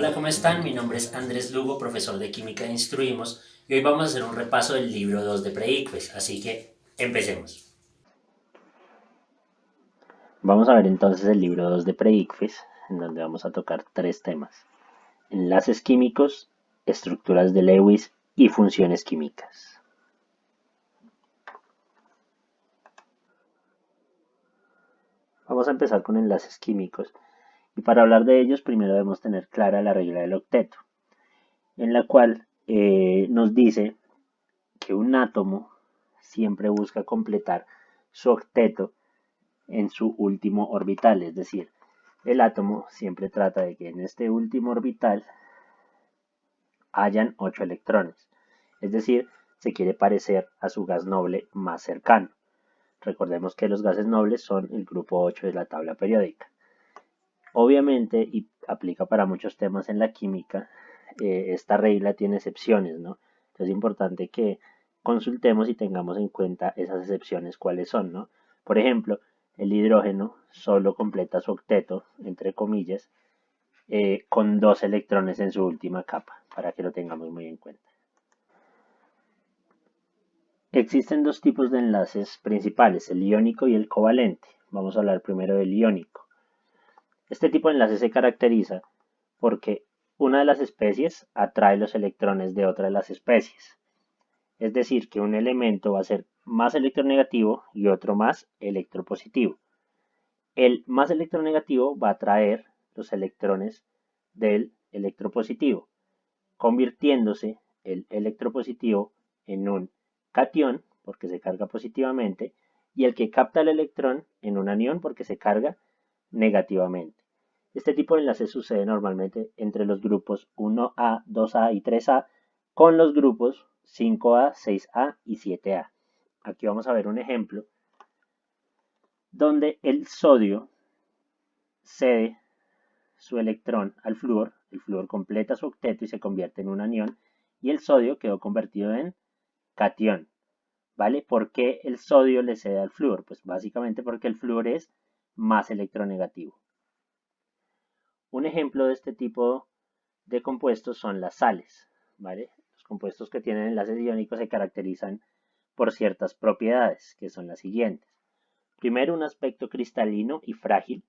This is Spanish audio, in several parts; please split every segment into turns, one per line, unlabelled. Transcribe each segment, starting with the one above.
Hola, ¿cómo están? Mi nombre es Andrés Lugo, profesor de Química de Instruimos, y hoy vamos a hacer un repaso del libro 2 de PreICFES, así que empecemos. Vamos a ver entonces el libro 2 de PreICFES, en donde vamos a tocar tres temas: enlaces químicos, estructuras de Lewis y funciones químicas. Vamos a empezar con enlaces químicos, y para hablar de ellos primero debemos tener clara la regla del octeto, en la cual nos dice que un átomo siempre busca completar su octeto en su último orbital, es decir, el átomo siempre trata de que en este último orbital hayan 8 electrones, es decir, se quiere parecer a su gas noble más cercano. Recordemos que los gases nobles son el grupo 8 de la tabla periódica. Obviamente, y aplica para muchos temas en la química, esta regla tiene excepciones, ¿no? Entonces es importante que consultemos y tengamos en cuenta esas excepciones, cuáles son, ¿no? Por ejemplo, el hidrógeno solo completa su octeto, entre comillas, con 2 electrones en su última capa, para que lo tengamos muy en cuenta. Existen dos tipos de enlaces principales, el iónico y el covalente. Vamos a hablar primero del iónico. Este tipo de enlace se caracteriza porque una de las especies atrae los electrones de otra de las especies. Es decir, que un elemento va a ser más electronegativo y otro más electropositivo. El más electronegativo va a atraer los electrones del electropositivo, convirtiéndose el electropositivo en un catión, porque se carga positivamente, y el que capta el electrón en un anión, porque se carga negativamente. Este tipo de enlace sucede normalmente entre los grupos 1A, 2A y 3A con los grupos 5A, 6A y 7A. Aquí vamos a ver un ejemplo donde el sodio cede su electrón al flúor, el flúor completa su octeto y se convierte en un anión, y el sodio quedó convertido en catión. ¿Vale? ¿Por qué el sodio le cede al flúor? Pues básicamente porque el flúor es más electronegativo. Un ejemplo de este tipo de compuestos son las sales, ¿vale? Los compuestos que tienen enlaces iónicos se caracterizan por ciertas propiedades, que son las siguientes. Primero, un aspecto cristalino y frágil,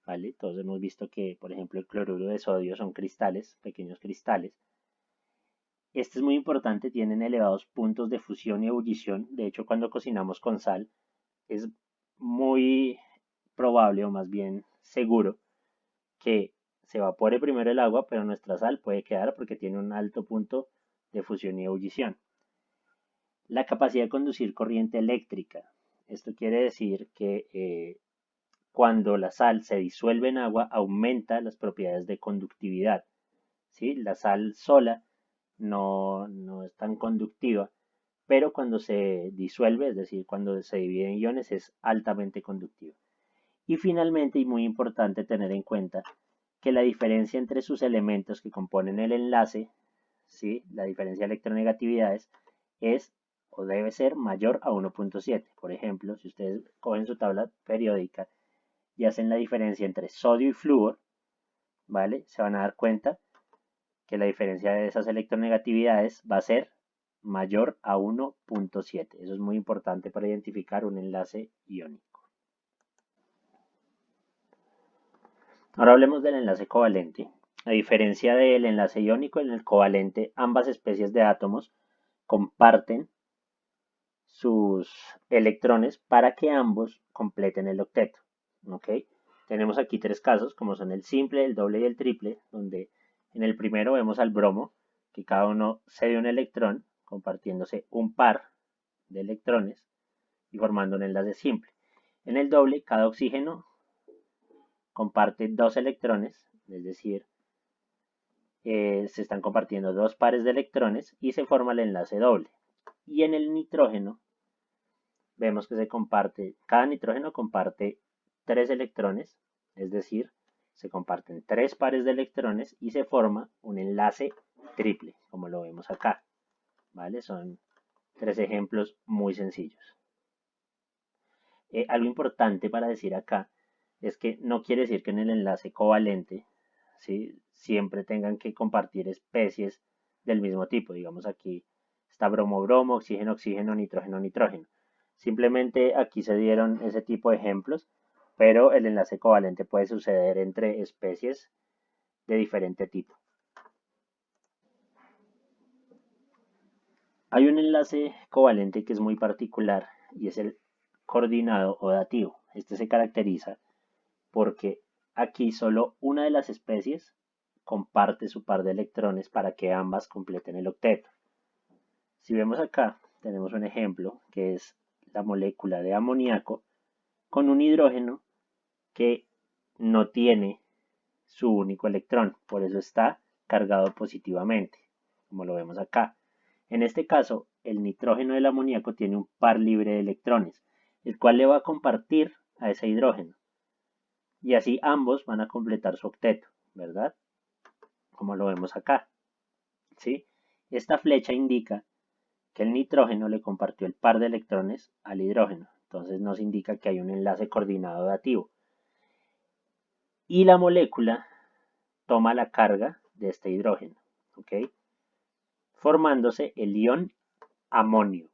¿vale? Todos hemos visto que, por ejemplo, el cloruro de sodio son cristales, pequeños cristales. Este es muy importante, tienen elevados puntos de fusión y ebullición. De hecho, cuando cocinamos con sal, es muy probable o más bien seguro que se evapore primero el agua, pero nuestra sal puede quedar porque tiene un alto punto de fusión y ebullición. La capacidad de conducir corriente eléctrica. Esto quiere decir que cuando la sal se disuelve en agua, aumenta las propiedades de conductividad. ¿Sí? La sal sola no es tan conductiva, pero cuando se disuelve, es decir, cuando se divide en iones, es altamente conductiva. Y finalmente, y muy importante tener en cuenta, que la diferencia entre sus elementos que componen el enlace, ¿sí? La diferencia de electronegatividades, es o debe ser mayor a 1.7. Por ejemplo, si ustedes cogen su tabla periódica y hacen la diferencia entre sodio y flúor, ¿vale? Se van a dar cuenta que la diferencia de esas electronegatividades va a ser mayor a 1.7. Eso es muy importante para identificar un enlace iónico. Ahora hablemos del enlace covalente. A diferencia del enlace iónico, en el covalente ambas especies de átomos comparten sus electrones para que ambos completen el octeto. ¿Ok? Tenemos aquí tres casos, como son el simple, el doble y el triple, donde en el primero vemos al bromo, que cada uno cede un electrón, compartiéndose un par de electrones y formando un enlace simple. En el doble, cada oxígeno comparte dos electrones, es decir, se están compartiendo dos pares de electrones y se forma el enlace doble. Y en el nitrógeno vemos que cada nitrógeno comparte tres electrones, es decir, se comparten tres pares de electrones y se forma un enlace triple, como lo vemos acá. ¿Vale? Son tres ejemplos muy sencillos. Algo importante para decir acá es que no quiere decir que en el enlace covalente, ¿sí? siempre tengan que compartir especies del mismo tipo. Digamos aquí está bromo-bromo, oxígeno-oxígeno, nitrógeno-nitrógeno. Simplemente aquí se dieron ese tipo de ejemplos, pero el enlace covalente puede suceder entre especies de diferente tipo. Hay un enlace covalente que es muy particular y es el coordinado o dativo. Este se caracteriza porque aquí solo una de las especies comparte su par de electrones para que ambas completen el octeto. Si vemos acá, tenemos un ejemplo que es la molécula de amoníaco con un hidrógeno que no tiene su único electrón, por eso está cargado positivamente, como lo vemos acá. En este caso, el nitrógeno del amoníaco tiene un par libre de electrones, el cual le va a compartir a ese hidrógeno. Y así ambos van a completar su octeto, ¿verdad? Como lo vemos acá, ¿sí? Esta flecha indica que el nitrógeno le compartió el par de electrones al hidrógeno. Entonces nos indica que hay un enlace coordinado dativo. Y la molécula toma la carga de este hidrógeno, ¿ok? Formándose el ion amonio.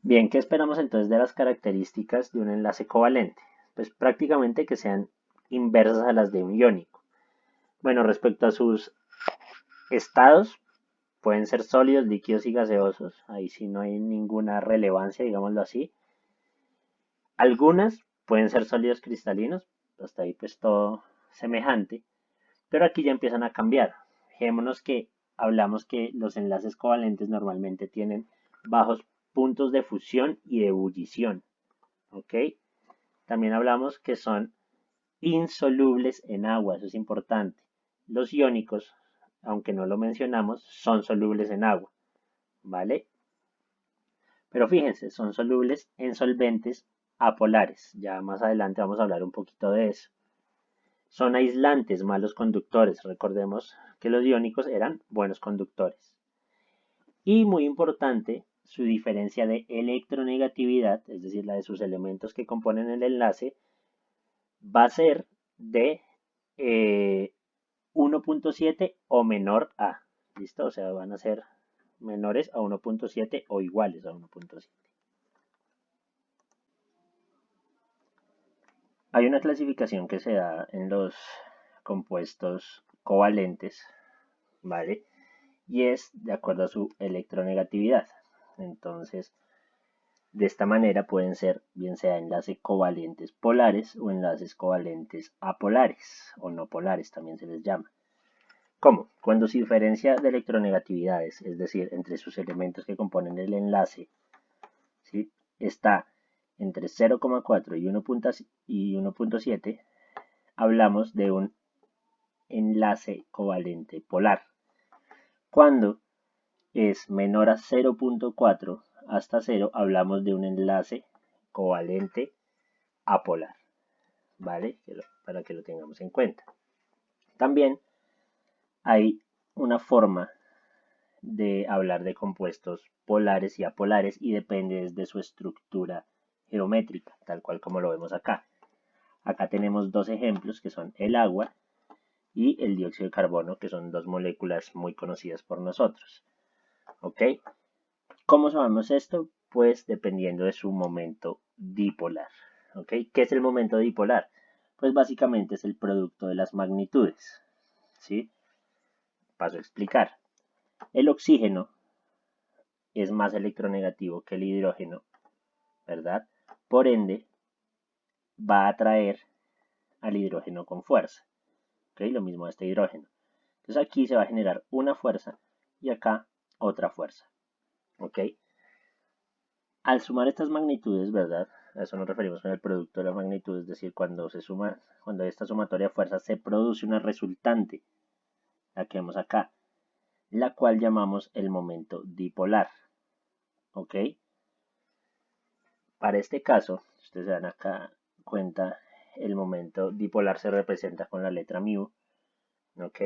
Bien, ¿qué esperamos entonces de las características de un enlace covalente? Pues prácticamente que sean inversas a las de un iónico. Bueno, respecto a sus estados, pueden ser sólidos, líquidos y gaseosos. Ahí sí no hay ninguna relevancia, digámoslo así. Algunas pueden ser sólidos cristalinos, hasta ahí pues todo semejante. Pero aquí ya empiezan a cambiar. Fijémonos que hablamos que los enlaces covalentes normalmente tienen bajos puntos de fusión y de ebullición. ¿Ok? También hablamos que son insolubles en agua, eso es importante. Los iónicos, aunque no lo mencionamos, son solubles en agua. ¿Vale? Pero fíjense, son solubles en solventes apolares. Ya más adelante vamos a hablar un poquito de eso. Son aislantes, malos conductores. Recordemos que los iónicos eran buenos conductores. Y muy importante, su diferencia de electronegatividad, es decir, la de sus elementos que componen el enlace, va a ser de 1.7 o menor a. ¿Listo? O sea, van a ser menores a 1.7 o iguales a 1.7. Hay una clasificación que se da en los compuestos covalentes, ¿vale? Y es de acuerdo a su electronegatividad. Entonces, de esta manera pueden ser bien sea enlaces covalentes polares o enlaces covalentes apolares o no polares también se les llama. ¿Cómo? Cuando se diferencia de electronegatividades, es decir, entre sus elementos que componen el enlace, ¿sí? Está entre 0,4 y 1.7, hablamos de un enlace covalente polar. Cuando es menor a 0.4 hasta 0, hablamos de un enlace covalente apolar, ¿vale? Para que lo tengamos en cuenta. También hay una forma de hablar de compuestos polares y apolares y depende de su estructura geométrica, tal cual como lo vemos acá. Acá tenemos dos ejemplos que son el agua y el dióxido de carbono, que son dos moléculas muy conocidas por nosotros. ¿Ok? ¿Cómo sabemos esto? Pues dependiendo de su momento dipolar. ¿Ok? ¿Qué es el momento dipolar? Pues básicamente es el producto de las magnitudes. ¿Sí? Paso a explicar. El oxígeno es más electronegativo que el hidrógeno, ¿verdad? Por ende, va a atraer al hidrógeno con fuerza. ¿Ok? Lo mismo a este hidrógeno. Entonces aquí se va a generar una fuerza y acá otra fuerza. ¿Ok? Al sumar estas magnitudes, ¿verdad? A eso nos referimos con el producto de la magnitud, es decir, cuando esta sumatoria de fuerzas se produce una resultante, la que vemos acá, la cual llamamos el momento dipolar. ¿Ok? Para este caso, ustedes se dan acá cuenta, el momento dipolar se representa con la letra mu. ¿Ok?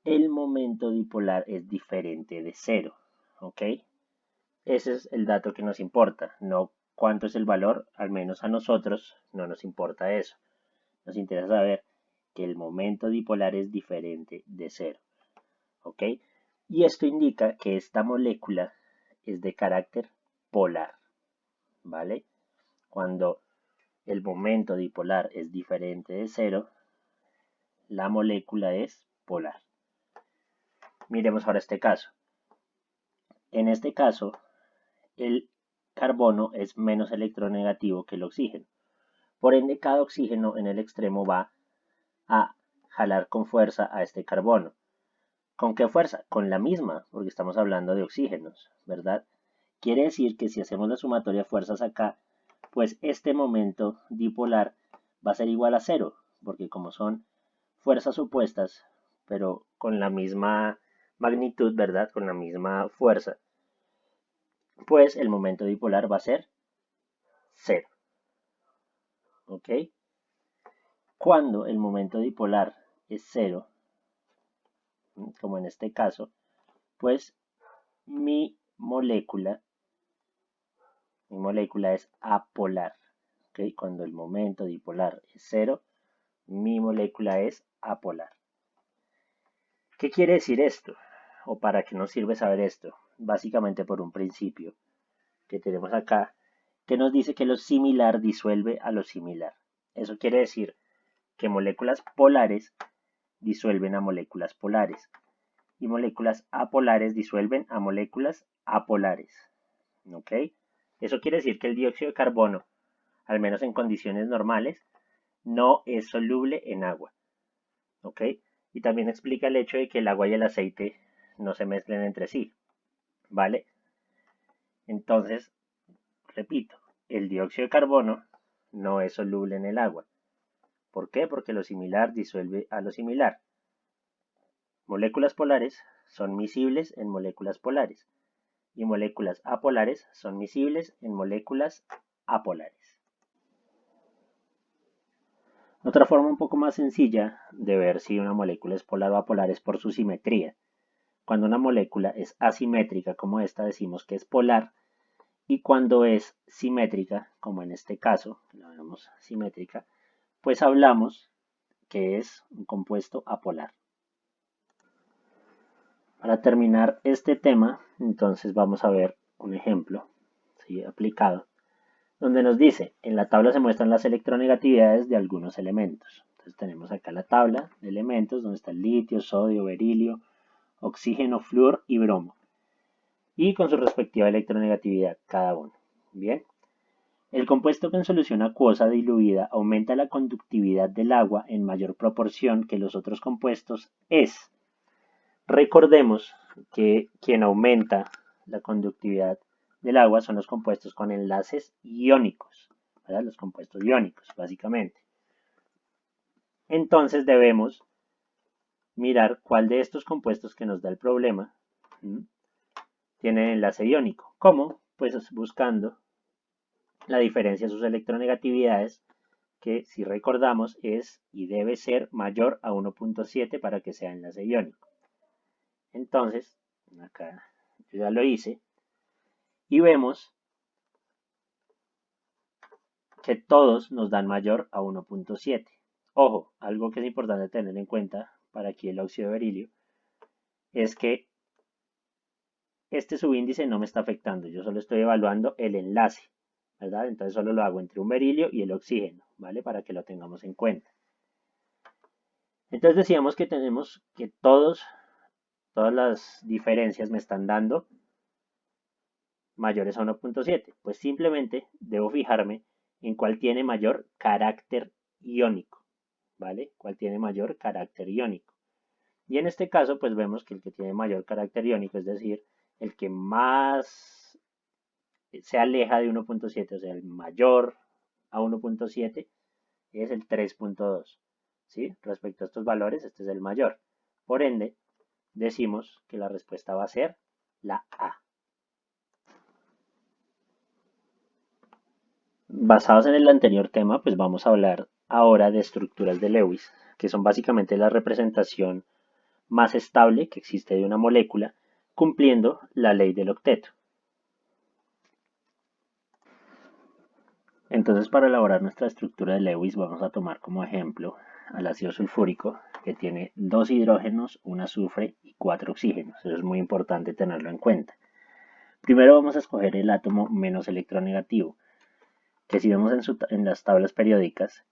El momento dipolar es diferente de cero. ¿Ok? Ese es el dato que nos importa, no cuánto es el valor, al menos a nosotros no nos importa eso. Nos interesa saber que el momento dipolar es diferente de cero. ¿Ok? Y esto indica que esta molécula es de carácter polar. ¿Vale? Cuando el momento dipolar es diferente de cero, la molécula es polar. Miremos ahora este caso. En este caso, el carbono es menos electronegativo que el oxígeno. Por ende, cada oxígeno en el extremo va a jalar con fuerza a este carbono. ¿Con qué fuerza? Con la misma, porque estamos hablando de oxígenos, ¿verdad? Quiere decir que si hacemos la sumatoria de fuerzas acá, pues este momento dipolar va a ser igual a cero, porque como son fuerzas opuestas, pero con la misma magnitud, ¿verdad? Con la misma fuerza, pues el momento dipolar va a ser cero. ¿Ok? Cuando el momento dipolar es cero, como en este caso, pues mi molécula es apolar. ¿Ok? Cuando el momento dipolar es cero, mi molécula es apolar. ¿Qué quiere decir esto? ¿O para qué nos sirve saber esto? Básicamente por un principio que tenemos acá, que nos dice que lo similar disuelve a lo similar. Eso quiere decir que moléculas polares disuelven a moléculas polares y moléculas apolares disuelven a moléculas apolares. ¿Ok? Eso quiere decir que el dióxido de carbono, al menos en condiciones normales, no es soluble en agua. ¿Ok? Y también explica el hecho de que el agua y el aceite no se mezclen entre sí. ¿Vale? Entonces, repito, el dióxido de carbono no es soluble en el agua. ¿Por qué? Porque lo similar disuelve a lo similar. Moléculas polares son miscibles en moléculas polares y moléculas apolares son miscibles en moléculas apolares. Otra forma un poco más sencilla de ver si una molécula es polar o apolar es por su simetría. Cuando una molécula es asimétrica como esta decimos que es polar y cuando es simétrica, como en este caso, la vemos simétrica, pues hablamos que es un compuesto apolar. Para terminar este tema, entonces vamos a ver un ejemplo, ¿sí? Aplicado, donde nos dice, en la tabla se muestran las electronegatividades de algunos elementos. Entonces tenemos acá la tabla de elementos, donde está el litio, sodio, berilio, oxígeno, flúor y bromo. Y con su respectiva electronegatividad cada uno. Bien. El compuesto que en solución acuosa diluida aumenta la conductividad del agua en mayor proporción que los otros compuestos es. Recordemos que quien aumenta la conductividad del agua son los compuestos con enlaces iónicos, ¿verdad? Los compuestos iónicos, básicamente. Entonces debemos mirar cuál de estos compuestos que nos da el problema tiene enlace iónico. ¿Cómo? Pues buscando la diferencia de sus electronegatividades, que si recordamos es y debe ser mayor a 1.7 para que sea enlace iónico. Entonces, acá yo ya lo hice, y vemos que todos nos dan mayor a 1.7. Ojo, algo que es importante tener en cuenta para aquí el óxido de berilio es que este subíndice no me está afectando, yo solo estoy evaluando el enlace, ¿verdad? Entonces solo lo hago entre un berilio y el oxígeno, ¿vale? Para que lo tengamos en cuenta. Entonces decíamos que tenemos que todas las diferencias me están dando mayores a 1.7. Pues simplemente debo fijarme en cuál tiene mayor carácter iónico, ¿vale? Cuál tiene mayor carácter iónico. Y en este caso, pues vemos que el que tiene mayor carácter iónico, es decir, el que más se aleja de 1.7, o sea, el mayor a 1.7, es el 3.2. ¿Sí? Respecto a estos valores, este es el mayor. Por ende, decimos que la respuesta va a ser la A. Basados en el anterior tema, pues vamos a hablar ahora de estructuras de Lewis, que son básicamente la representación más estable que existe de una molécula, cumpliendo la ley del octeto. Entonces, para elaborar nuestra estructura de Lewis vamos a tomar como ejemplo al ácido sulfúrico, que tiene 2 hidrógenos, 1 azufre y 4 oxígenos. Eso es muy importante tenerlo en cuenta. Primero vamos a escoger el átomo menos electronegativo, que si vemos en las tablas periódicas,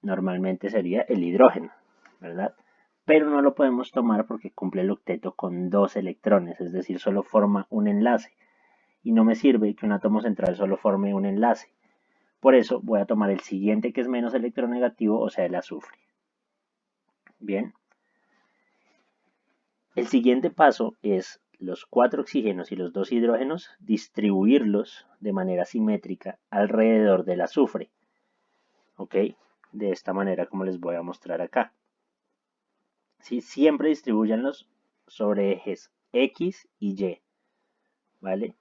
normalmente sería el hidrógeno, ¿verdad? Pero no lo podemos tomar porque cumple el octeto con 2 electrones, es decir, solo forma un enlace. Y no me sirve que un átomo central solo forme un enlace. Por eso voy a tomar el siguiente que es menos electronegativo, o sea, el azufre. Bien. El siguiente paso es los 4 oxígenos y los 2 hidrógenos, distribuirlos de manera simétrica alrededor del azufre. ¿Ok? De esta manera como les voy a mostrar acá. ¿Sí? Siempre distribuyanlos sobre ejes X y Y. ¿Vale?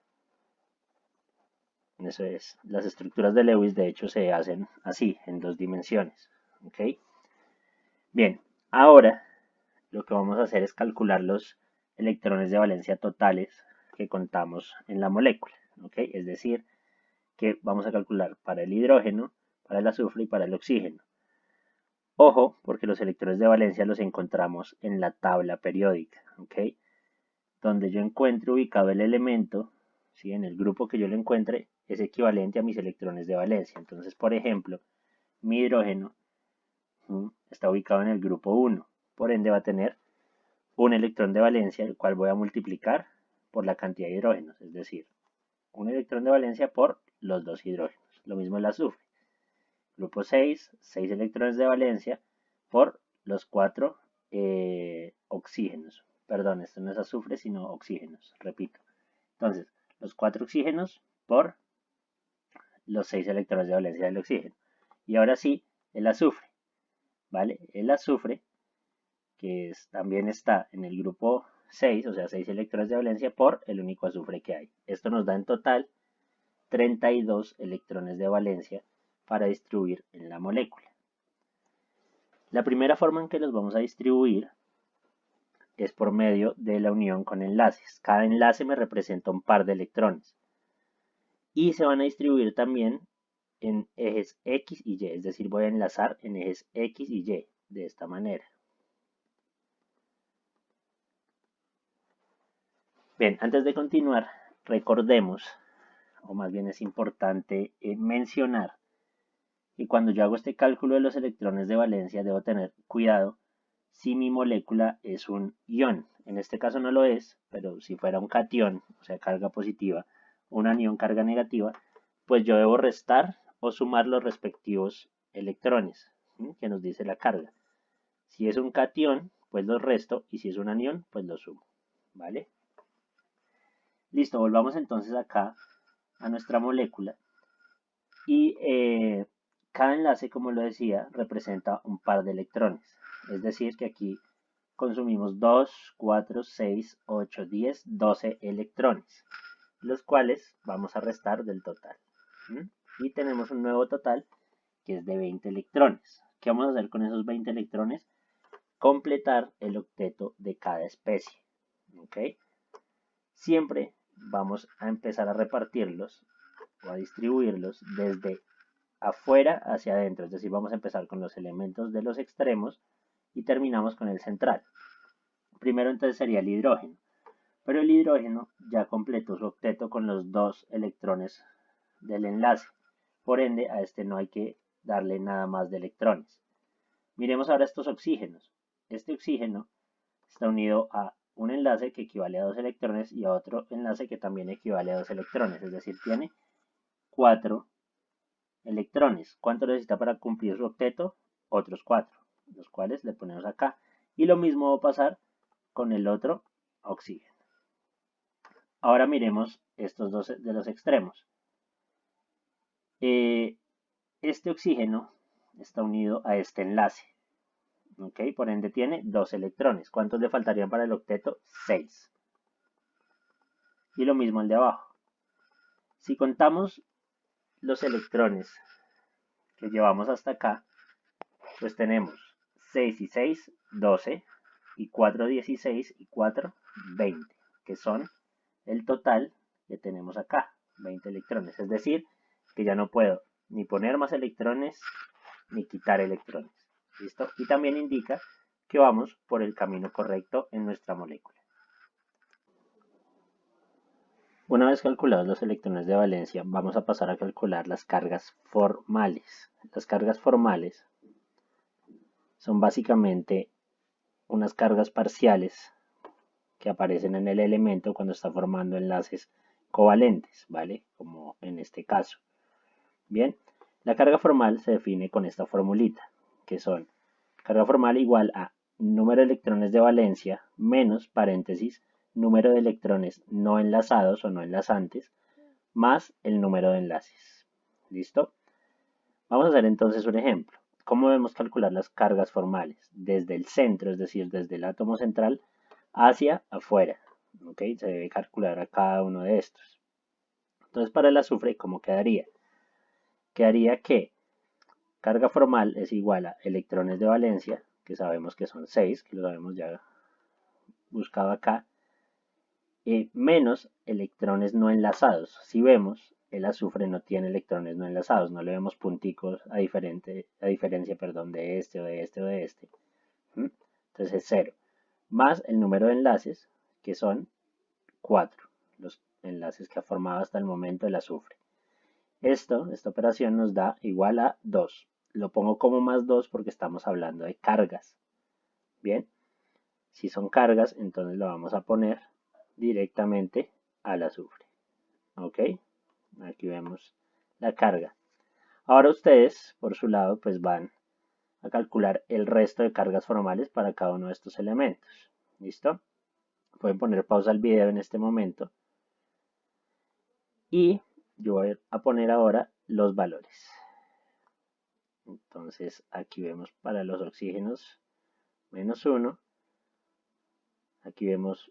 Eso es. Las estructuras de Lewis de hecho se hacen así, en 2 dimensiones. ¿Ok? Bien, ahora lo que vamos a hacer es calcular los electrones de valencia totales que contamos en la molécula. ¿Ok? Es decir, que vamos a calcular para el hidrógeno, para el azufre y para el oxígeno. Ojo, porque los electrones de valencia los encontramos en la tabla periódica. ¿Ok? Donde yo encuentre ubicado el elemento, ¿sí? En el grupo que yo lo encuentre, es equivalente a mis electrones de valencia. Entonces, por ejemplo, mi hidrógeno está ubicado en el grupo 1. Por ende va a tener un electrón de valencia, el cual voy a multiplicar por la cantidad de hidrógenos, es decir, un electrón de valencia por los 2 hidrógenos. Lo mismo el azufre. Grupo 6, 6 electrones de valencia por los 4 oxígenos. Perdón, esto no es azufre, sino oxígenos, repito. Entonces, los 4 oxígenos por los 6 electrones de valencia del oxígeno. Y ahora sí, el azufre, ¿vale? El azufre, que también está en el grupo 6, o sea, 6 electrones de valencia por el único azufre que hay. Esto nos da en total 32 electrones de valencia para distribuir en la molécula. La primera forma en que los vamos a distribuir es por medio de la unión con enlaces. Cada enlace me representa un par de electrones. Y se van a distribuir también en ejes X y Y, es decir, voy a enlazar en ejes X y Y de esta manera. Bien, antes de continuar, recordemos, o más bien es importante mencionar, que cuando yo hago este cálculo de los electrones de valencia debo tener cuidado si mi molécula es un ion. En este caso no lo es, pero si fuera un catión, o sea, carga positiva, un anión, carga negativa, pues yo debo restar o sumar los respectivos electrones, ¿sí? Que nos dice la carga. Si es un catión, pues los resto, y si es un anión, pues los sumo, ¿vale? Listo, volvamos entonces acá a nuestra molécula y cada enlace, como lo decía, representa un par de electrones. Es decir, que aquí consumimos 2, 4, 6, 8, 10, 12 electrones, los cuales vamos a restar del total. Y tenemos un nuevo total que es de 20 electrones. ¿Qué vamos a hacer con esos 20 electrones? Completar el octeto de cada especie. ¿Ok? Siempre vamos a empezar a repartirlos o a distribuirlos desde afuera hacia adentro, es decir, vamos a empezar con los elementos de los extremos y terminamos con el central. Primero entonces sería el hidrógeno, pero el hidrógeno ya completó su octeto con los 2 electrones del enlace, por ende a este no hay que darle nada más de electrones. Miremos ahora estos oxígenos. Este oxígeno está unido a un enlace que equivale a 2 electrones y a otro enlace que también equivale a 2 electrones, es decir, tiene 4 electrones. ¿Cuánto necesita para cumplir su octeto? Otros 4, los cuales le ponemos acá. Y lo mismo va a pasar con el otro oxígeno. Ahora miremos estos dos de los extremos. Este oxígeno está unido a este enlace. ¿Ok? Por ende tiene 2 electrones. ¿Cuántos le faltarían para el octeto? 6. Y lo mismo el de abajo. Si contamos los electrones que llevamos hasta acá, pues tenemos 6 y 6, 12, y 4, 16, y 4, 20, que son el total que tenemos acá, 20 electrones. Es decir, que ya no puedo ni poner más electrones, ni quitar electrones. ¿Listo? Y también indica que vamos por el camino correcto en nuestra molécula. Una vez calculados los electrones de valencia, vamos a pasar a calcular las cargas formales. Las cargas formales son básicamente unas cargas parciales que aparecen en el elemento cuando está formando enlaces covalentes, ¿vale? Como en este caso. Bien, la carga formal se define con esta formulita, que son carga formal igual a número de electrones de valencia menos paréntesis número de electrones no enlazados o no enlazantes más el número de enlaces. ¿Listo? Vamos a hacer entonces un ejemplo. ¿Cómo debemos calcular las cargas formales? Desde el centro, es decir, desde el átomo central hacia afuera. ¿Ok? Se debe calcular a cada uno de estos. Entonces, para el azufre, ¿cómo quedaría? Quedaría que carga formal es igual a electrones de valencia, que sabemos que son 6, que lo habíamos ya buscado acá, menos electrones no enlazados. Si vemos, el azufre no tiene electrones no enlazados, no le vemos punticos a diferencia de este o de este o de este. Entonces es 0. Más el número de enlaces, que son 4, los enlaces que ha formado hasta el momento el azufre. Esta operación nos da igual a 2. Lo pongo como más 2 porque estamos hablando de cargas. Bien, si son cargas, entonces lo vamos a poner directamente al azufre. ¿Ok? Aquí vemos la carga. Ahora ustedes, por su lado, pues van a calcular el resto de cargas formales para cada uno de estos elementos. ¿Listo? Pueden poner pausa al video en este momento. Y yo voy a poner ahora los valores. Entonces aquí vemos para los oxígenos menos 1. Aquí vemos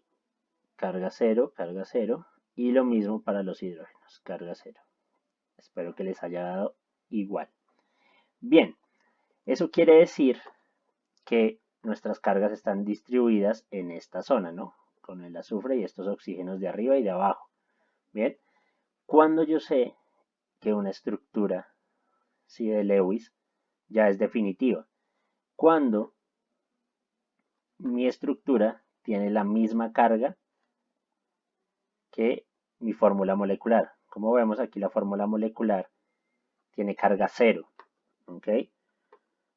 carga 0, y lo mismo para los hidrógenos, carga 0. Espero que les haya dado igual. Bien, eso quiere decir que nuestras cargas están distribuidas en esta zona, ¿no? Con el azufre y estos oxígenos de arriba y de abajo. Bien, cuando yo sé que una estructura, ¿sí?, de Lewis ya es definitiva, cuando mi estructura tiene la misma carga que mi fórmula molecular. Como vemos aquí, la fórmula molecular tiene carga 0, ¿ok?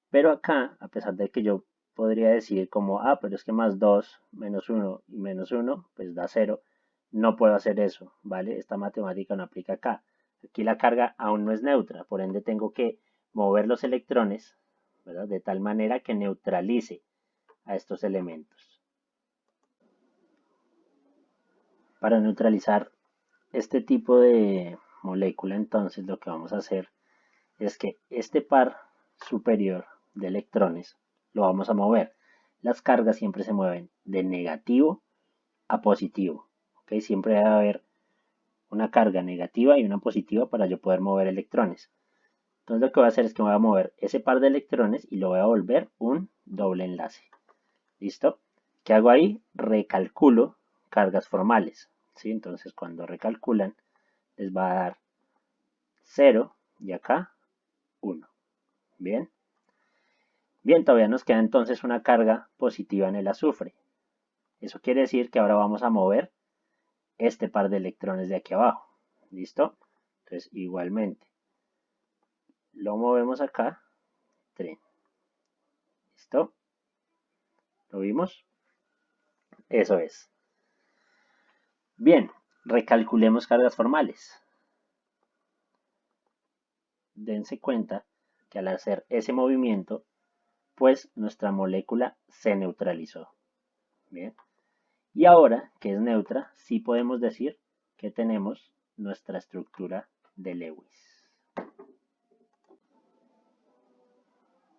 Pero acá, a pesar de que yo podría decir como, pero es que más 2, menos 1 y menos 1, pues da 0, no puedo hacer eso, ¿vale? Esta matemática no aplica acá. Aquí la carga aún no es neutra, por ende tengo que mover los electrones, ¿verdad?, de tal manera que neutralice a estos elementos. Para neutralizar este tipo de molécula, entonces lo que vamos a hacer es que este par superior de electrones lo vamos a mover. Las cargas siempre se mueven de negativo a positivo. ¿Okay? Siempre debe haber una carga negativa y una positiva para yo poder mover electrones. Entonces lo que voy a hacer es que voy a mover ese par de electrones y lo voy a volver un doble enlace. ¿Listo? ¿Qué hago ahí? Recalculo cargas formales. ¿Sí? Entonces cuando recalculan les va a dar 0 y acá 1. Bien. Bien, todavía nos queda entonces una carga positiva en el azufre. Eso quiere decir que ahora vamos a mover este par de electrones de aquí abajo. ¿Listo? Entonces igualmente lo movemos acá. ¿Listo? ¿Lo vimos? Eso es. Bien, recalculemos cargas formales. Dense cuenta que al hacer ese movimiento, pues nuestra molécula se neutralizó. Bien. Y ahora que es neutra, sí podemos decir que tenemos nuestra estructura de Lewis.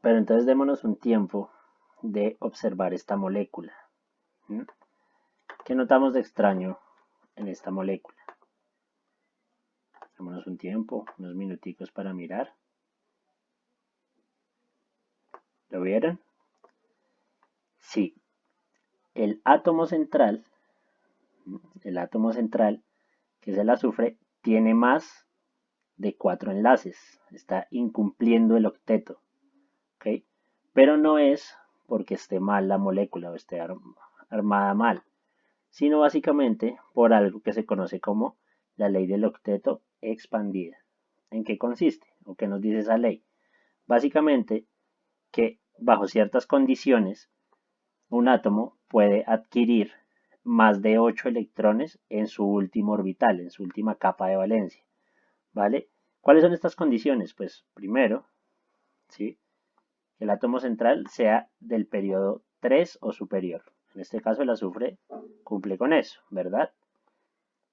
Pero entonces démonos un tiempo de observar esta molécula. ¿Qué notamos de extraño en esta molécula? Démonos un tiempo, unos minuticos para mirar. ¿Lo vieron? Sí. El átomo central, que es el azufre, tiene más de 4 enlaces, está incumpliendo el octeto, ¿ok? Pero no es porque esté mal la molécula o esté armada mal, sino básicamente por algo que se conoce como la ley del octeto expandida. ¿En qué consiste? ¿O qué nos dice esa ley? Básicamente que bajo ciertas condiciones un átomo puede adquirir más de 8 electrones en su último orbital, en su última capa de valencia, ¿vale? ¿Cuáles son estas condiciones? Pues primero, ¿sí?, el átomo central sea del periodo 3 o superior. En este caso el azufre cumple con eso, ¿verdad?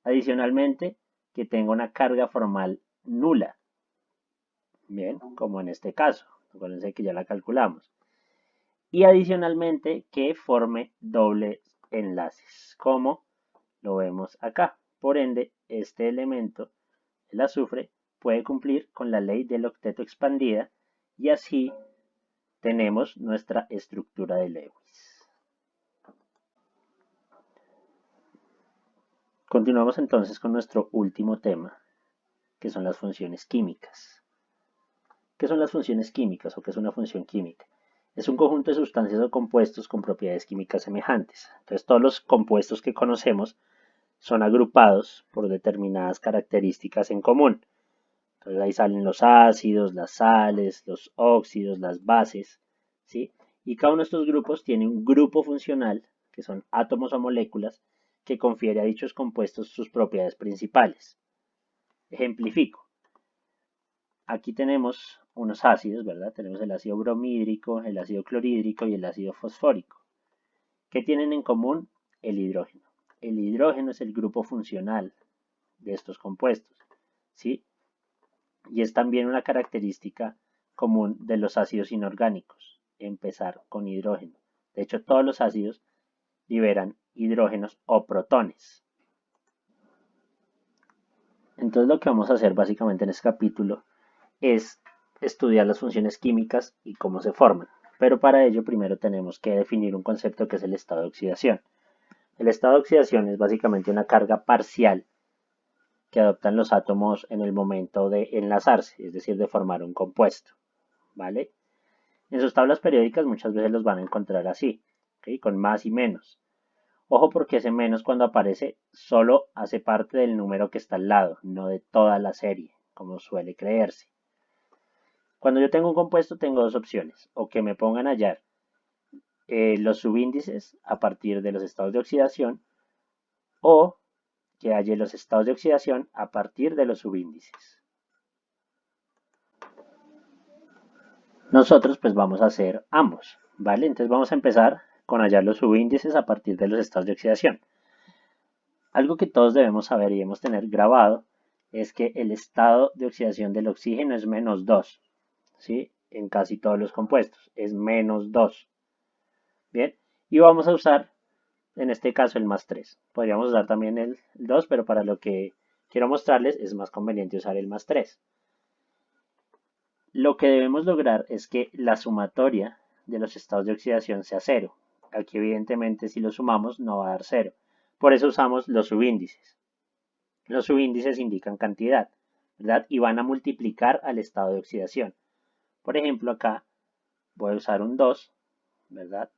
Adicionalmente, que tenga una carga formal nula. Bien, como en este caso. Acuérdense que ya la calculamos. Y adicionalmente que forme dobles enlaces, como lo vemos acá. Por ende, este elemento, el azufre, puede cumplir con la ley del octeto expandida y así tenemos nuestra estructura de Lewis. Continuamos entonces con nuestro último tema, que son las funciones químicas. ¿Qué son las funciones químicas o qué es una función química? Es un conjunto de sustancias o compuestos con propiedades químicas semejantes. Entonces, todos los compuestos que conocemos son agrupados por determinadas características en común. Entonces, ahí salen los ácidos, las sales, los óxidos, las bases, ¿sí? Y cada uno de estos grupos tiene un grupo funcional, que son átomos o moléculas, que confiere a dichos compuestos sus propiedades principales. Ejemplifico. Aquí tenemos unos ácidos, ¿verdad? Tenemos el ácido bromhídrico, el ácido clorhídrico y el ácido fosfórico. ¿Qué tienen en común? El hidrógeno. El hidrógeno es el grupo funcional de estos compuestos, ¿sí? Y es también una característica común de los ácidos inorgánicos, empezar con hidrógeno. De hecho, todos los ácidos liberan hidrógenos o protones. Entonces lo que vamos a hacer básicamente en este capítulo es estudiar las funciones químicas y cómo se forman. Pero para ello primero tenemos que definir un concepto que es el estado de oxidación. El estado de oxidación es básicamente una carga parcial que adoptan los átomos en el momento de enlazarse, es decir, de formar un compuesto, ¿vale? En sus tablas periódicas muchas veces los van a encontrar así, ¿okay?, con más y menos. Ojo porque ese menos cuando aparece solo hace parte del número que está al lado, no de toda la serie, como suele creerse. Cuando yo tengo un compuesto tengo dos opciones, o que me pongan a hallar los subíndices a partir de los estados de oxidación, o que halle los estados de oxidación a partir de los subíndices. Nosotros pues vamos a hacer ambos, ¿vale? Entonces vamos a empezar con hallar los subíndices a partir de los estados de oxidación. Algo que todos debemos saber y debemos tener grabado es que el estado de oxidación del oxígeno es menos 2, ¿sí? En casi todos los compuestos, es menos 2. Bien, y vamos a usar en este caso el más 3. Podríamos usar también el 2, pero para lo que quiero mostrarles es más conveniente usar el más 3. Lo que debemos lograr es que la sumatoria de los estados de oxidación sea 0. Aquí evidentemente si lo sumamos no va a dar 0. Por eso usamos los subíndices. Los subíndices indican cantidad, ¿verdad? Y van a multiplicar al estado de oxidación. Por ejemplo, acá voy a usar un 2, ¿verdad?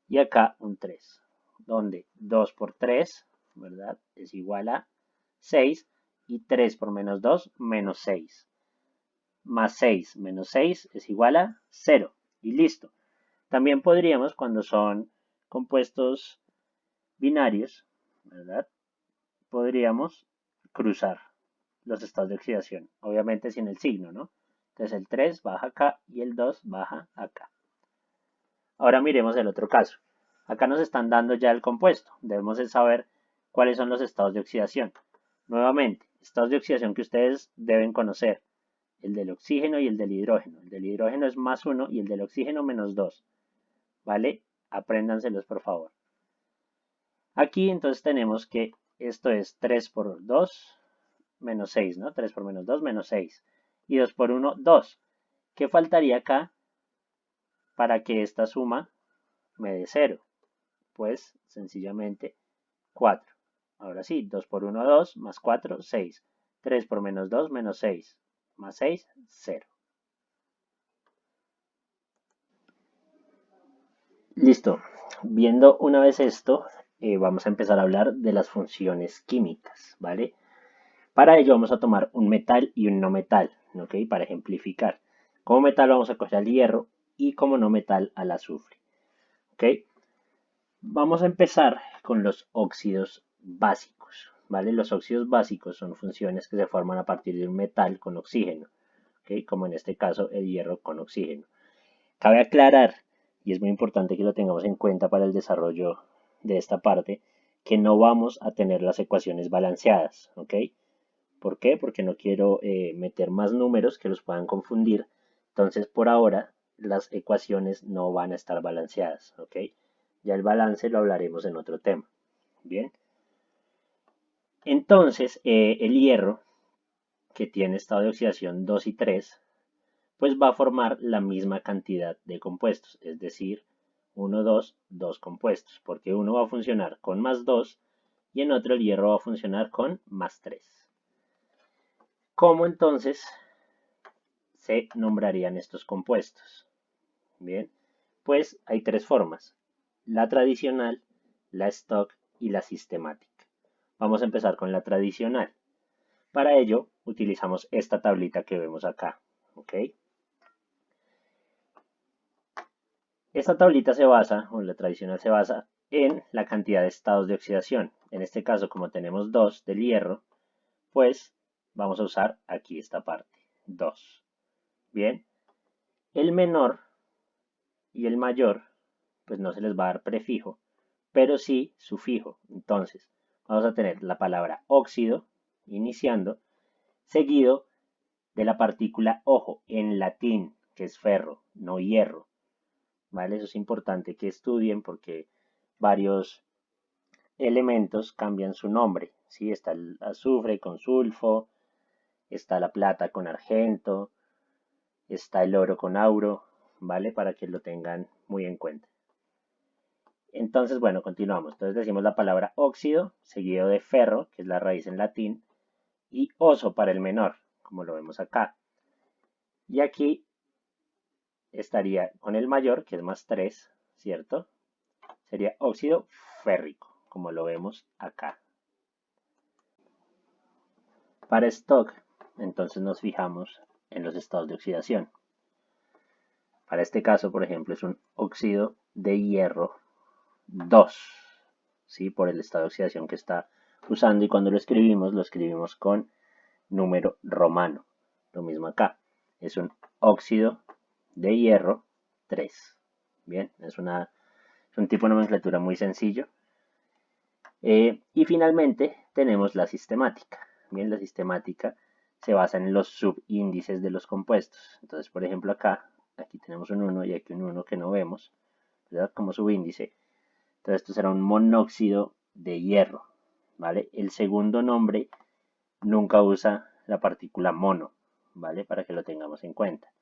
Y acá un 3, donde 2 por 3, ¿verdad?, es igual a 6, y 3 por menos 2, menos 6. Más 6 menos 6 es igual a 0, y listo. También podríamos, cuando son compuestos binarios, ¿verdad?, podríamos cruzar los estados de oxidación, obviamente sin el signo, ¿no? Entonces el 3 baja acá y el 2 baja acá. Ahora miremos el otro caso. Acá nos están dando ya el compuesto. Debemos saber cuáles son los estados de oxidación. Nuevamente, estados de oxidación que ustedes deben conocer. El del oxígeno y el del hidrógeno. El del hidrógeno es más 1 y el del oxígeno menos 2. ¿Vale? Apréndanselos por favor. Aquí entonces tenemos que esto es 3 por 2 menos 6, ¿no? 3 por menos 2 menos 6. Y 2 por 1, 2. ¿Qué faltaría acá para que esta suma me dé 0? Pues sencillamente 4. Ahora sí, 2 por 1, 2, más 4, 6. 3 por menos 2, menos 6. más 6, 0. Listo. Viendo una vez esto, vamos a empezar a hablar de las funciones químicas, ¿vale? Para ello vamos a tomar un metal y un no metal, ¿ok? Para ejemplificar. Como metal vamos a coger al hierro y como no metal al azufre, ¿ok? Vamos a empezar con los óxidos básicos, ¿vale? Los óxidos básicos son funciones que se forman a partir de un metal con oxígeno, ¿ok? Como en este caso el hierro con oxígeno. Cabe aclarar, y es muy importante que lo tengamos en cuenta para el desarrollo de esta parte, que no vamos a tener las ecuaciones balanceadas, ¿ok? ¿Por qué? Porque no quiero meter más números que los puedan confundir. Entonces, por ahora, las ecuaciones no van a estar balanceadas, ¿ok? Ya el balance lo hablaremos en otro tema. Bien. Entonces, el hierro, que tiene estado de oxidación 2 y 3, pues va a formar la misma cantidad de compuestos, es decir, 1, 2, 2 compuestos, porque uno va a funcionar con más 2 y en otro el hierro va a funcionar con más 3. ¿Cómo entonces se nombrarían estos compuestos? Bien, pues hay tres formas: la tradicional, la stock y la sistemática. Vamos a empezar con la tradicional. Para ello utilizamos esta tablita que vemos acá, ¿ok? Esta tablita se basa, o la tradicional se basa, en la cantidad de estados de oxidación. En este caso, como tenemos 2 del hierro, pues vamos a usar aquí esta parte, 2. Bien, el menor y el mayor, pues no se les va a dar prefijo, pero sí sufijo. Entonces, vamos a tener la palabra óxido, iniciando, seguido de la partícula, ojo, en latín, que es ferro, no hierro. ¿Vale? Eso es importante que estudien porque varios elementos cambian su nombre, ¿sí? Está el azufre con sulfo, está la plata con argento, está el oro con auro, ¿vale? Para que lo tengan muy en cuenta. Entonces, bueno, continuamos. Entonces decimos la palabra óxido, seguido de ferro, que es la raíz en latín, y oso para el menor, como lo vemos acá. Y aquí estaría con el mayor, que es más 3, ¿cierto? Sería óxido férrico, como lo vemos acá. Para stock, entonces nos fijamos en los estados de oxidación. Para este caso, por ejemplo, es un óxido de hierro 2, ¿sí? Por el estado de oxidación que está usando, y cuando lo escribimos con número romano. Lo mismo acá, es un óxido de hierro 3. Bien, es un tipo de nomenclatura muy sencillo. Y finalmente tenemos la sistemática. Bien, la sistemática se basa en los subíndices de los compuestos. Entonces, por ejemplo, aquí tenemos un 1 y aquí un 1 que no vemos, ¿verdad? Como subíndice. Entonces, esto será un monóxido de hierro, ¿vale? El segundo nombre nunca usa la partícula mono, ¿vale? Para que lo tengamos en cuenta.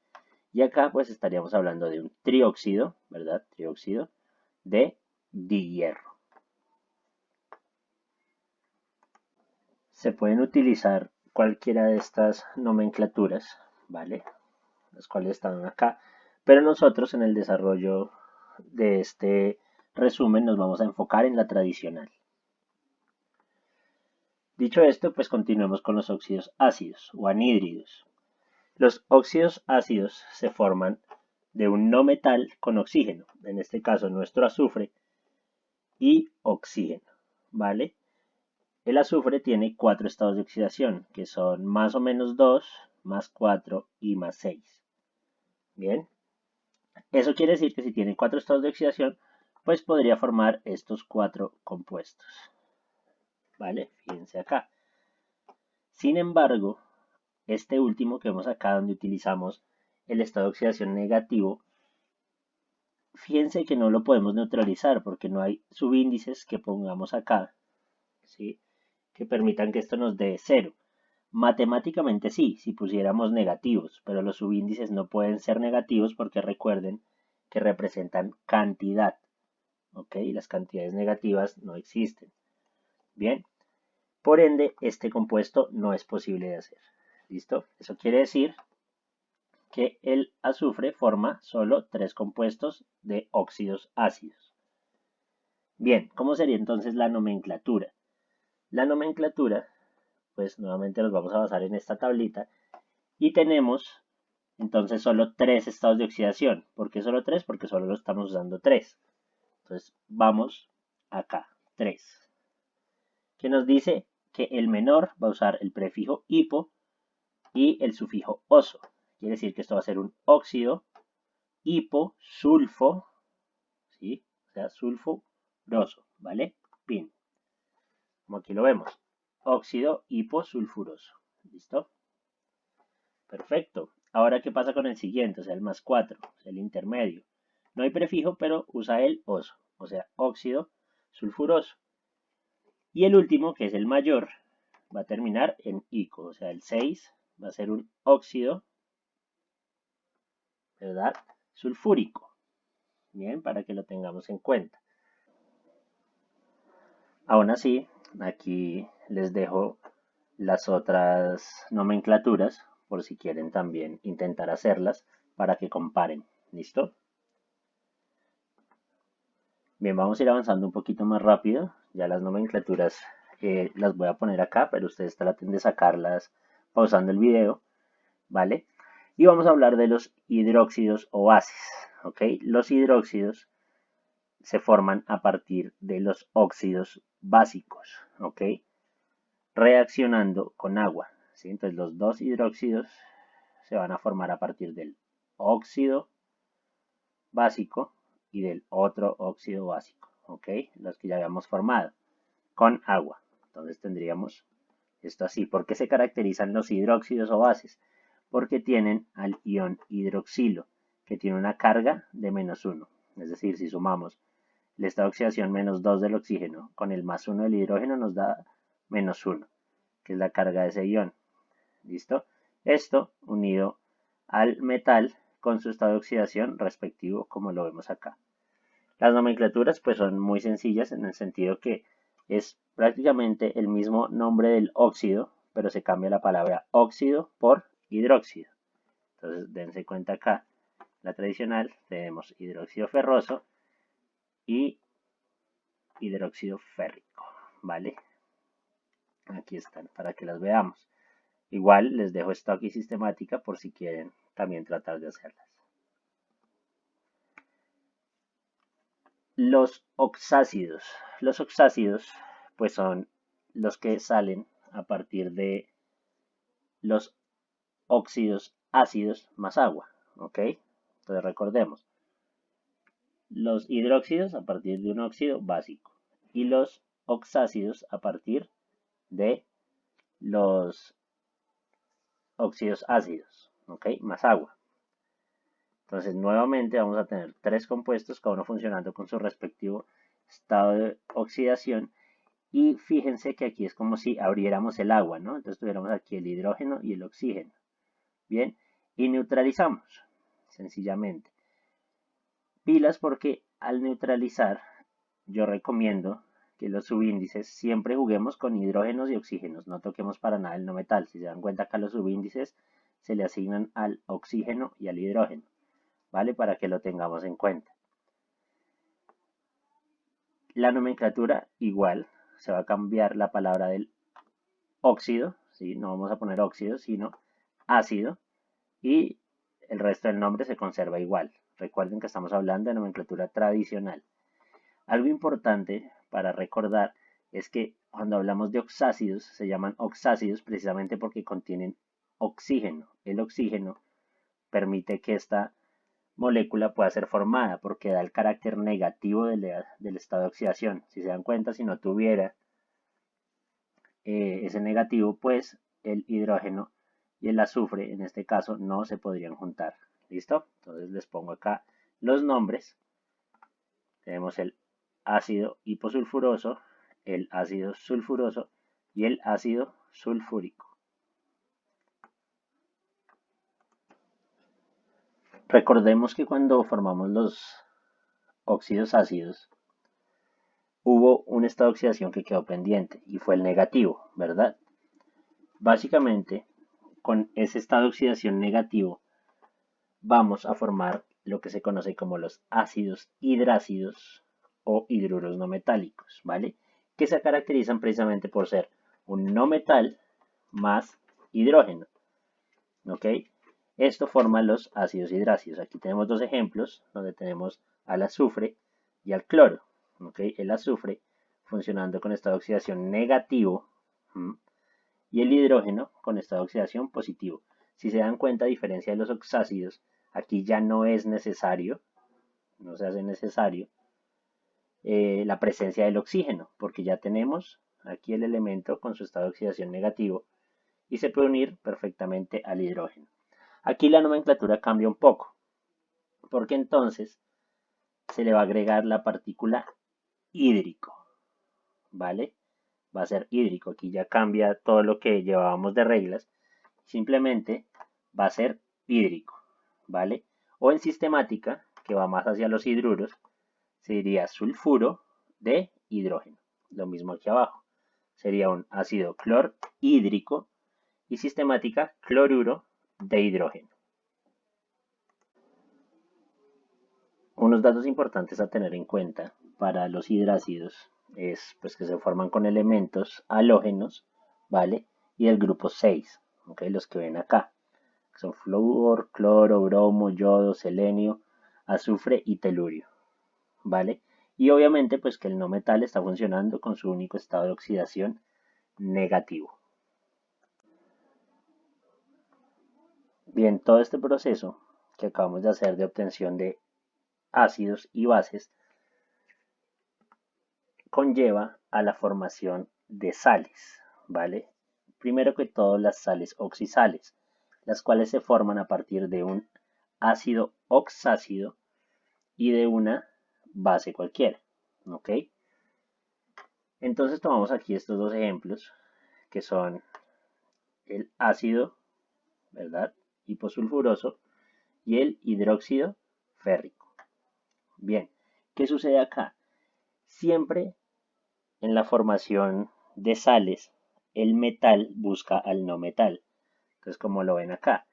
Y acá, pues, estaríamos hablando de un trióxido, ¿verdad? Trióxido de dihierro. Se pueden utilizar cualquiera de estas nomenclaturas, ¿vale? Las cuales están acá, pero nosotros en el desarrollo de este resumen nos vamos a enfocar en la tradicional. Dicho esto, pues continuemos con los óxidos ácidos o anhídridos. Los óxidos ácidos se forman de un no metal con oxígeno, en este caso nuestro azufre, y oxígeno, ¿vale? El azufre tiene 4 estados de oxidación, que son más o menos 2, más 4 y más 6. Bien, eso quiere decir que si tiene 4 estados de oxidación, pues podría formar estos 4 compuestos. ¿Vale? Fíjense acá. Sin embargo, este último que vemos acá, donde utilizamos el estado de oxidación negativo, fíjense que no lo podemos neutralizar porque no hay subíndices que pongamos acá, ¿sí? Que permitan que esto nos dé 0. Matemáticamente sí, si pusiéramos negativos, pero los subíndices no pueden ser negativos porque recuerden que representan cantidad, ¿ok? Las cantidades negativas no existen. Bien, por ende, este compuesto no es posible de hacer. ¿Listo? Eso quiere decir que el azufre forma solo 3 compuestos de óxidos ácidos. Bien, ¿cómo sería entonces la nomenclatura? La nomenclatura, pues nuevamente nos vamos a basar en esta tablita y tenemos entonces solo 3 estados de oxidación. ¿Por qué solo 3? Porque solo lo estamos usando 3. Entonces vamos acá, 3. Que nos dice que el menor va a usar el prefijo hipo y el sufijo oso. Quiere decir que esto va a ser un óxido hiposulfo, ¿sí? O sea, sulfuroso, ¿vale? Pin. Como aquí lo vemos. Óxido hiposulfuroso. ¿Listo? Perfecto. Ahora, ¿qué pasa con el siguiente? O sea, el más 4, el intermedio. No hay prefijo, pero usa el oso, o sea, óxido sulfuroso. Y el último, que es el mayor, va a terminar en ico, o sea, el 6 va a ser un óxido, ¿verdad? Sulfúrico. Bien, para que lo tengamos en cuenta. Aún así, aquí les dejo las otras nomenclaturas por si quieren también intentar hacerlas para que comparen. ¿Listo? Bien, vamos a ir avanzando un poquito más rápido. Ya las nomenclaturas las voy a poner acá, pero ustedes traten de sacarlas pausando el video, ¿vale? Y vamos a hablar de los hidróxidos o bases, ¿ok? Los hidróxidos se forman a partir de los óxidos básicos, ¿ok? Reaccionando con agua, ¿sí? Entonces los dos hidróxidos se van a formar a partir del óxido básico y del otro óxido básico, ¿ok? Los que ya habíamos formado con agua. Entonces tendríamos esto así. ¿Por qué se caracterizan los hidróxidos o bases? Porque tienen al ion hidroxilo, que tiene una carga de -1. Es decir, si sumamos el estado de oxidación -2 del oxígeno con el +1 del hidrógeno nos da -1, que es la carga de ese ion. ¿Listo? Esto unido al metal con su estado de oxidación respectivo, como lo vemos acá. Las nomenclaturas pues son muy sencillas en el sentido que es prácticamente el mismo nombre del óxido, pero se cambia la palabra óxido por hidróxido. Entonces dense cuenta acá, la tradicional tenemos hidróxido ferroso y hidróxido férrico, ¿vale? Aquí están para que las veamos. Igual les dejo esto aquí sistemática por si quieren también tratar de hacerlas. Los oxácidos. Los oxácidos pues son los que salen a partir de los óxidos ácidos más agua, ¿ok? Entonces recordemos, los hidróxidos a partir de un óxido básico y los oxácidos a partir de los óxidos ácidos, ¿ok? Más agua. Entonces nuevamente vamos a tener 3 compuestos, cada uno funcionando con su respectivo estado de oxidación. Y fíjense que aquí es como si abriéramos el agua, ¿no? Entonces tuviéramos aquí el hidrógeno y el oxígeno. Bien, y neutralizamos, sencillamente. Pilas porque al neutralizar, yo recomiendo que los subíndices siempre juguemos con hidrógenos y oxígenos, no toquemos para nada el no metal. Si se dan cuenta acá los subíndices se le asignan al oxígeno y al hidrógeno, ¿vale? Para que lo tengamos en cuenta. La nomenclatura igual, se va a cambiar la palabra del óxido, ¿sí? No vamos a poner óxido, sino ácido, y el resto del nombre se conserva igual. Recuerden que estamos hablando de nomenclatura tradicional. Algo importante para recordar es que cuando hablamos de oxácidos, se llaman oxácidos precisamente porque contienen oxígeno. El oxígeno permite que esta molécula pueda ser formada porque da el carácter negativo del estado de oxidación. Si se dan cuenta, si no tuviera ese negativo, pues el hidrógeno y el azufre, en este caso, no se podrían juntar. ¿Listo? Entonces les pongo acá los nombres. Tenemos el ácido hiposulfuroso, el ácido sulfuroso y el ácido sulfúrico. Recordemos que cuando formamos los óxidos ácidos, hubo un estado de oxidación que quedó pendiente y fue el negativo, ¿verdad? Básicamente, con ese estado de oxidación negativo vamos a formar lo que se conoce como los ácidos hidrácidos o hidruros no metálicos, ¿vale? Que se caracterizan precisamente por ser un no metal más hidrógeno, ¿ok? Esto forma los ácidos hidrácidos. Aquí tenemos dos ejemplos donde tenemos al azufre y al cloro, ¿ok? El azufre funcionando con estado de oxidación negativo y el hidrógeno con estado de oxidación positivo. Si se dan cuenta, a diferencia de los oxácidos, aquí ya no es necesario, no se hace necesario la presencia del oxígeno, porque ya tenemos aquí el elemento con su estado de oxidación negativo y se puede unir perfectamente al hidrógeno. Aquí la nomenclatura cambia un poco, porque entonces se le va a agregar la partícula hídrico, ¿vale? Va a ser hídrico, aquí ya cambia todo lo que llevábamos de reglas, simplemente va a ser hídrico, ¿vale? O en sistemática, que va más hacia los hidruros, se diría sulfuro de hidrógeno. Lo mismo aquí abajo. Sería un ácido clorhídrico y sistemática cloruro de hidrógeno. Unos datos importantes a tener en cuenta para los hidrácidos es pues, que se forman con elementos halógenos, ¿vale? Y del grupo 6, ¿ok? Los que ven acá. Son flúor, cloro, bromo, yodo, selenio, azufre y telurio, ¿vale? Y obviamente pues que el no metal está funcionando con su único estado de oxidación negativo. Bien, todo este proceso que acabamos de hacer de obtención de ácidos y bases conlleva a la formación de sales, ¿vale? Primero que todo las sales oxisales, las cuales se forman a partir de un ácido oxácido y de una base cualquiera, ¿ok? Entonces tomamos aquí estos dos ejemplos que son el ácido, ¿verdad? Hiposulfuroso y el hidróxido férrico. Bien, ¿qué sucede acá? Siempre en la formación de sales, el metal busca al no metal. Entonces, como lo ven acá,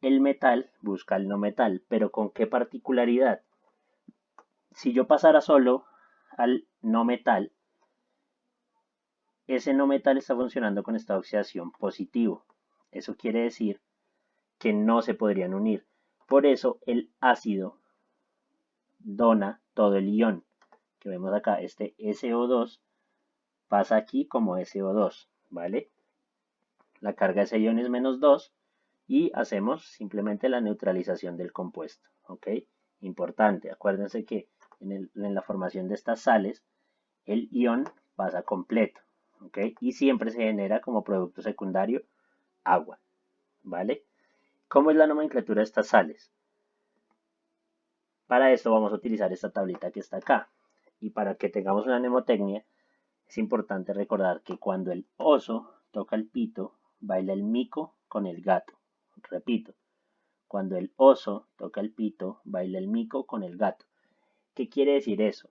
el metal busca al no metal, pero ¿con qué particularidad? Si yo pasara solo al no metal, ese no metal está funcionando con estado de oxidación positivo. Eso quiere decir que no se podrían unir. Por eso el ácido dona todo el ion que vemos acá. Este SO2 pasa aquí como SO2, ¿vale? La carga de ese ion es menos 2 y hacemos simplemente la neutralización del compuesto, ¿ok? Importante, acuérdense que en la formación de estas sales el ion pasa completo, ¿ok? Y siempre se genera como producto secundario agua, ¿vale? ¿Cómo es la nomenclatura de estas sales? Para esto vamos a utilizar esta tablita que está acá. Y para que tengamos una mnemotecnia, es importante recordar que cuando el oso toca el pito, baila el mico con el gato. Repito, cuando el oso toca el pito, baila el mico con el gato. ¿Qué quiere decir eso?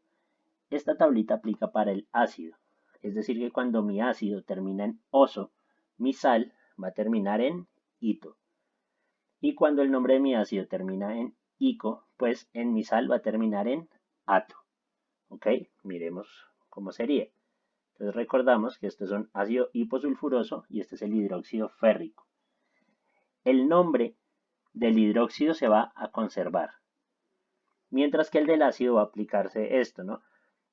Esta tablita aplica para el ácido. Es decir, que cuando mi ácido termina en oso, mi sal va a terminar en ito. Y cuando el nombre de mi ácido termina en ico, pues en mi sal va a terminar en ato. ¿Ok? Miremos cómo sería. Entonces recordamos que este es un ácido hiposulfuroso y este es el hidróxido férrico. El nombre del hidróxido se va a conservar, mientras que el del ácido va a aplicarse esto, ¿no?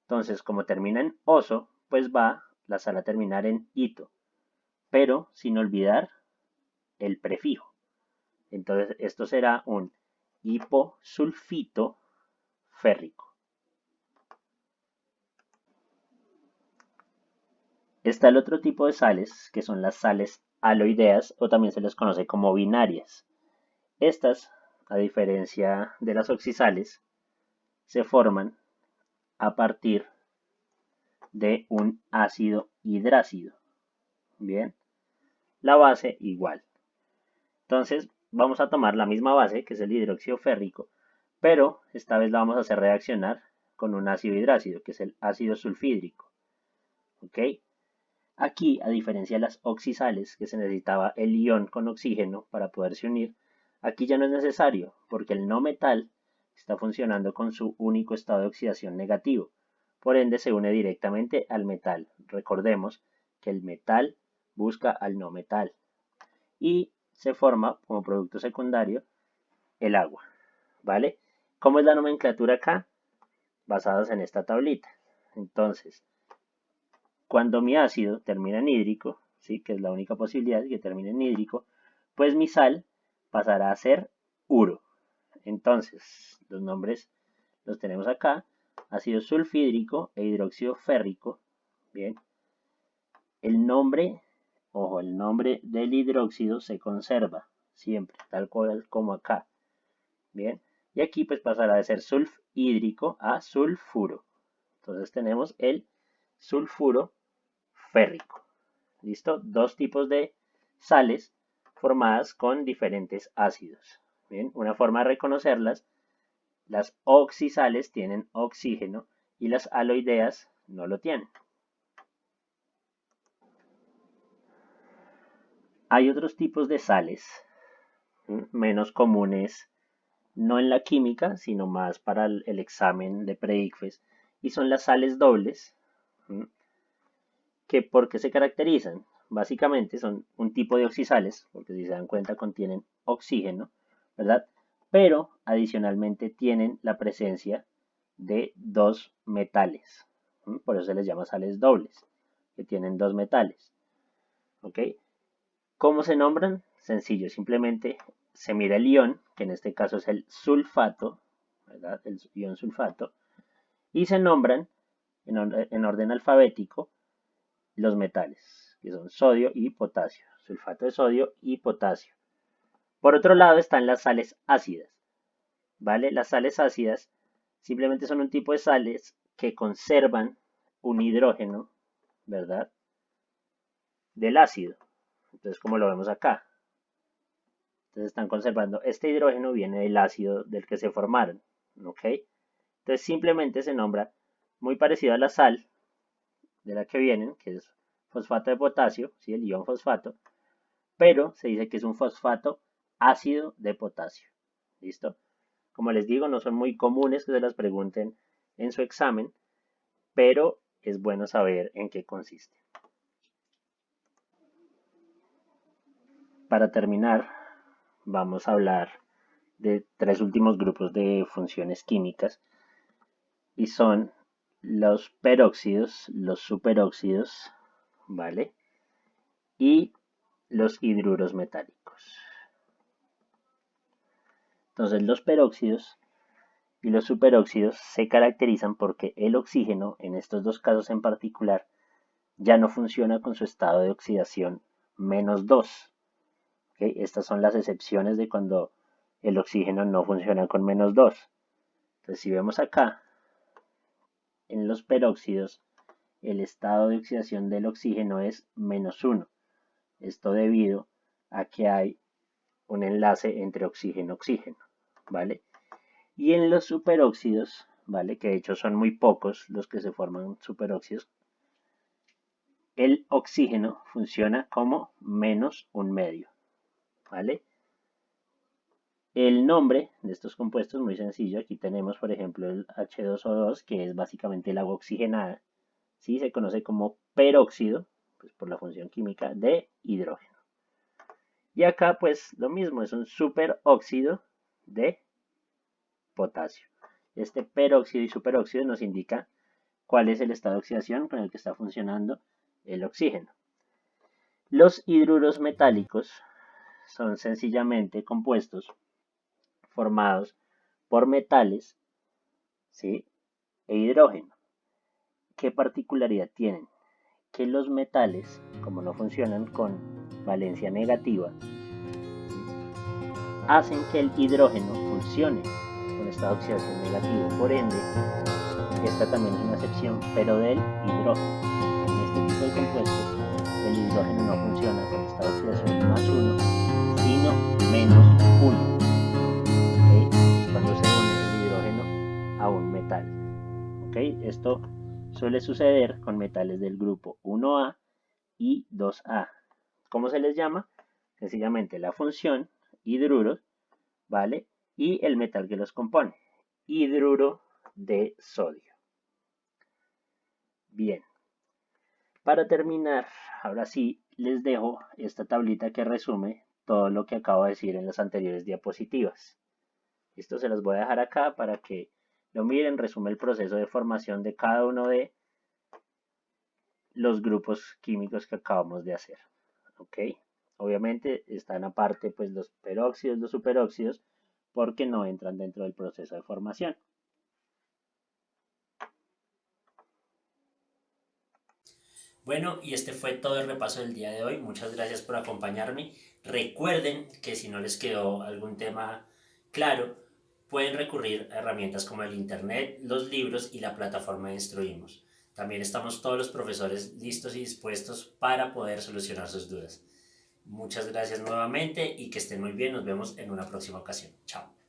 Entonces, como termina en oso, pues va la sal a terminar en ito, pero sin olvidar el prefijo. Entonces, esto será un hiposulfito férrico. Está el otro tipo de sales, que son las sales aloideas o también se les conoce como binarias. Estas, a diferencia de las oxisales, se forman a partir de un ácido hidrácido. Bien, la base igual. Entonces, vamos a tomar la misma base, que es el hidróxido férrico, pero esta vez la vamos a hacer reaccionar con un ácido hidrácido, que es el ácido sulfídrico. ¿Ok? Aquí, a diferencia de las oxisales, que se necesitaba el ion con oxígeno para poderse unir, aquí ya no es necesario, porque el no metal está funcionando con su único estado de oxidación negativo. Por ende, se une directamente al metal. Recordemos que el metal busca al no metal. Y se forma como producto secundario el agua. ¿Vale? ¿Cómo es la nomenclatura acá? Basadas en esta tablita. Entonces, cuando mi ácido termina en hídrico, ¿sí? Que es la única posibilidad que termine en hídrico, pues mi sal pasará a ser uro. Entonces, los nombres los tenemos acá: ácido sulfhídrico e hidróxido férrico. Bien, el nombre, ojo, el nombre del hidróxido se conserva siempre, tal cual como acá. Bien, y aquí pues pasará de ser sulfhídrico a sulfuro. Entonces tenemos el sulfuro férrico. ¿Listo? Dos tipos de sales formadas con diferentes ácidos. Bien, una forma de reconocerlas: las oxisales tienen oxígeno y las aloideas no lo tienen. Hay otros tipos de sales menos comunes, no en la química, sino más para el examen de pre-ICFES, y son las sales dobles, que ¿por qué se caracterizan? Básicamente son un tipo de oxisales, porque si se dan cuenta contienen oxígeno, ¿verdad? Pero adicionalmente tienen la presencia de dos metales. Por eso se les llama sales dobles, que tienen dos metales. ¿Ok? ¿Cómo se nombran? Sencillo, simplemente se mira el ion, que en este caso es el sulfato, ¿verdad? El ion sulfato, y se nombran en orden alfabético los metales, que son sodio y potasio, sulfato de sodio y potasio. Por otro lado están las sales ácidas, ¿vale? Las sales ácidas simplemente son un tipo de sales que conservan un hidrógeno, ¿verdad? Del ácido. Entonces, como lo vemos acá. Entonces están conservando este hidrógeno, viene del ácido del que se formaron, ¿ok? Entonces simplemente se nombra muy parecido a la sal de la que vienen, que es fosfato de potasio, ¿sí? El ion fosfato, pero se dice que es un fosfato ácido de potasio. ¿Listo? Como les digo, no son muy comunes que se las pregunten en su examen, pero es bueno saber en qué consiste. Para terminar, vamos a hablar de tres últimos grupos de funciones químicas, y son los peróxidos, los superóxidos, ¿vale? Y los hidruros metálicos. Entonces los peróxidos y los superóxidos se caracterizan porque el oxígeno, en estos dos casos en particular, ya no funciona con su estado de oxidación -2. ¿Okay? Estas son las excepciones de cuando el oxígeno no funciona con -2. Entonces si vemos acá, en los peróxidos, el estado de oxidación del oxígeno es -1. Esto debido a que hay un enlace entre oxígeno-oxígeno, ¿vale? Y en los superóxidos, ¿vale? Que de hecho son muy pocos los que se forman superóxidos, el oxígeno funciona como -1,5, ¿vale? El nombre de estos compuestos es muy sencillo. Aquí tenemos, por ejemplo, el H2O2, que es básicamente el agua oxigenada. ¿Sí? Se conoce como peróxido, pues por la función química de hidrógeno. Y acá, pues lo mismo, es un superóxido de potasio. Este peróxido y superóxido nos indica cuál es el estado de oxidación con el que está funcionando el oxígeno. Los hidruros metálicos son sencillamente compuestos formados por metales, ¿sí? E hidrógeno. ¿Qué particularidad tienen? Que los metales, como no funcionan con valencia negativa, hacen que el hidrógeno funcione con estado de oxidación negativo. Por ende, esta también es una excepción, pero del hidrógeno. En este tipo de compuestos, el hidrógeno no funciona con estado de oxidación +1, sino -1. ¿Okay? Cuando se une el hidrógeno a un metal. ¿Okay? Esto suele suceder con metales del grupo 1A y 2A. ¿Cómo se les llama? Sencillamente la función hidruros, ¿vale? Y el metal que los compone, hidruro de sodio. Bien, para terminar, ahora sí, les dejo esta tablita que resume todo lo que acabo de decir en las anteriores diapositivas. Esto se los voy a dejar acá para que lo miren, resume el proceso de formación de cada uno de los grupos químicos que acabamos de hacer. ¿Ok? Obviamente están aparte pues los peróxidos, los superóxidos, porque no entran dentro del proceso de formación.
Bueno, y este fue todo el repaso del día de hoy. Muchas gracias por acompañarme. Recuerden que si no les quedó algún tema claro, pueden recurrir a herramientas como el Internet, los libros y la plataforma de Instruimos. También estamos todos los profesores listos y dispuestos para poder solucionar sus dudas. Muchas gracias nuevamente y que estén muy bien. Nos vemos en una próxima ocasión. Chao.